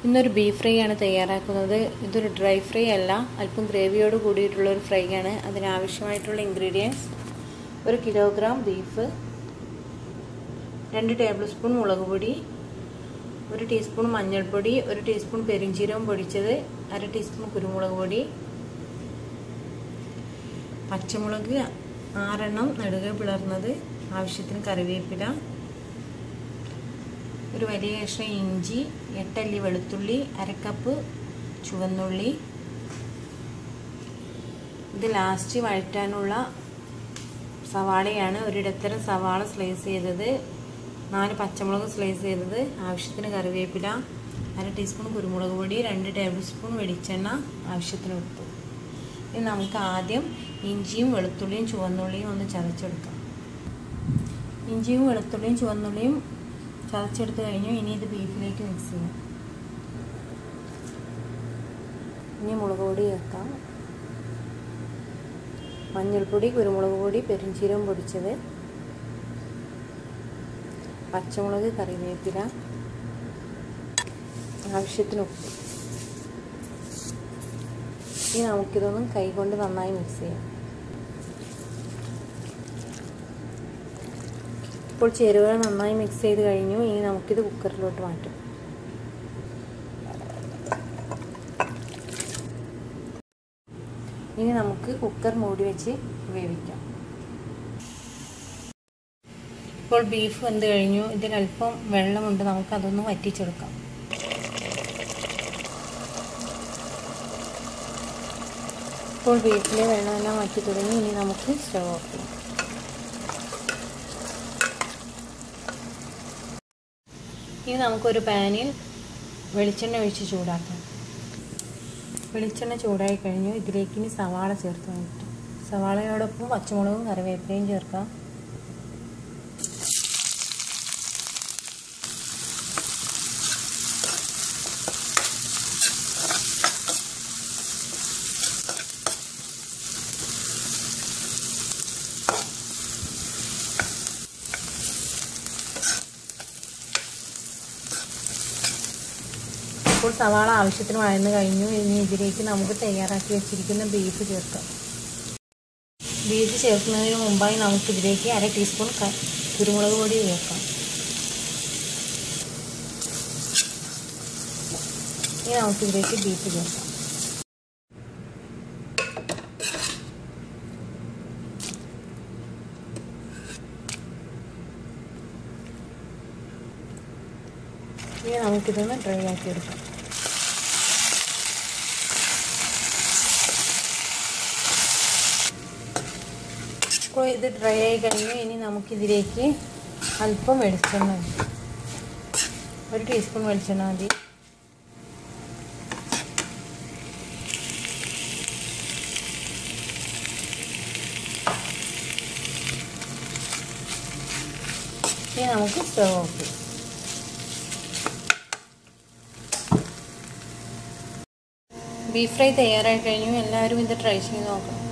ഇന്നൊരു beef fry ആണ് തയ്യാറാക്കുന്നത്. ഇതൊരു ഡ്രൈ ഫ്രൈ അല്ല, അല്പം ഗ്രേവിയോട് കൂടിയിട്ടുള്ള ഒരു ഫ്രൈ ആണ്. അതിനാവശ്യമായിട്ടുള്ള ingredients: 1 kilogram beef, 2 table spoon മുളക് പൊടി, 1 ടീസ്പൂൺ മഞ്ഞൾപ്പൊടി, 1 ടീസ്പൂൺ പെരിഞ്ചീരകം പൊടിച്ചത്, 1/2 ടീസ്പൂൺ കുരുമുളക് പൊടി, പച്ചമുളക് 6 എണ്ണം നെടുകെ പിളർന്നത്, ആവശ്യത്തിന് കറിവേപ്പില, ഒരു വലിയ കഷ്ണം ഇഞ്ചി, 8 അല്ലി വെളുത്തുള്ളി, 1/2 കപ്പ് ചുവന്നുള്ളി. ഇത് ലാസ്റ്റ് വഴറ്റാനുള്ള സവാളയാണ്. ഒരിടത്തരം സവാള സ്ലൈസ് ചെയ്തത്, 4 പച്ചമുളക് സ്ലൈസ് ചെയ്തത്, ആവശ്യത്തിന് കറിവേപ്പില, 1/2 ടീസ്പൂൺ കുരുമുളക് പൊടി, 2 ടേബിൾ സ്പൂൺ വെളിച്ചെണ്ണ, ആവശ്യത്തിന് ഉപ്പ്. ഇനി നമുക്ക് ആദ്യം ഇഞ്ചിയും വെളുത്തുള്ളിയും ചുവന്നുള്ളിയും ഒന്ന് ചതച്ചെടുക്കാം. ഇഞ്ചിയും വെളുത്തുള്ളിയും ചുവന്നുള്ളിയും ചതച്ചെടുത്ത് കഴിഞ്ഞു. ഇനി ഇത് ബീഫിലേക്ക് മിക്സ് ചെയ്യാം. ഇനി മുളക് പൊടി ചേർക്കാം, മഞ്ഞൾപ്പൊടി, കുരുമുളക് പൊടി, പെരിഞ്ചീരകം പൊടിച്ചത്, പച്ചമുളക്, കറിവേപ്പില, ആവശ്യത്തിന് ഉപ്പ്. ഇനി നമുക്കിതൊന്നും കൈകൊണ്ട് നന്നായി മിക്സ് ചെയ്യാം. ഇപ്പോൾ ചേരുവകൾ നന്നായി മിക്സ് ചെയ്ത് കഴിഞ്ഞു. ഇനി നമുക്കിത് കുക്കറിലോട്ട് മാറ്റാം. ഇനി നമുക്ക് കുക്കർ മൂടി വെച്ച് വേവിക്കാം. ഇപ്പോൾ ബീഫ് വെന്ത് കഴിഞ്ഞു. ഇതിലല്പം വെള്ളമുണ്ട്, നമുക്കതൊന്ന് വറ്റിച്ചെടുക്കാം. ഇപ്പോൾ ബീഫിലെ വെള്ളമെല്ലാം വറ്റി തുടങ്ങി. ഇനി നമുക്ക് സ്റ്റവ് ഓഫ് ചെയ്യാം. ഇനി നമുക്കൊരു പാനിൽ വെളിച്ചെണ്ണ ഒഴിച്ച് ചൂടാക്കാം. വെളിച്ചെണ്ണ ചൂടായി കഴിഞ്ഞു. ഇതിലേക്ക് ഇനി സവാള ചേർത്ത് വഴറ്റാം. സവാളയോടൊപ്പം പച്ചമുളകും കറിവേപ്പിലയും ചേർക്കാം. ഇപ്പോൾ സവാള ആവശ്യത്തിന് വഴന്നു കഴിഞ്ഞു. ഇനി ഇതിലേക്ക് നമുക്ക് തയ്യാറാക്കി വെച്ചിരിക്കുന്ന ബീഫ് ചേർക്കാം. ബീഫ് ചേർക്കുന്നതിന് മുമ്പായി നമുക്കിതിലേക്ക് 1/2 ടീസ്പൂൺ കുരുമുളക് പൊടി ചേർക്കാം. ഇനി നമുക്കിതിലേക്ക് ബീഫ് ചേർക്കാം. ഇനി നമുക്കിതൊന്ന് ഡ്രൈ ആക്കി എടുക്കാം. ഇപ്പോൾ ഇത് ഡ്രൈ ആയി കഴിഞ്ഞു. ഇനി നമുക്കിതിലേക്ക് അല്പം വെളിച്ചെണ്ണ, 1 ടീസ്പൂൺ വെളിച്ചെണ്ണ മതി. ഇനി നമുക്ക് സ്റ്റവ് ഓഫ് ചെയ്യാം. ബീഫ് ഫ്രൈ തയ്യാറായി കഴിഞ്ഞു. എല്ലാവരും ഇത് ട്രൈ ചെയ്ത് നോക്കണം.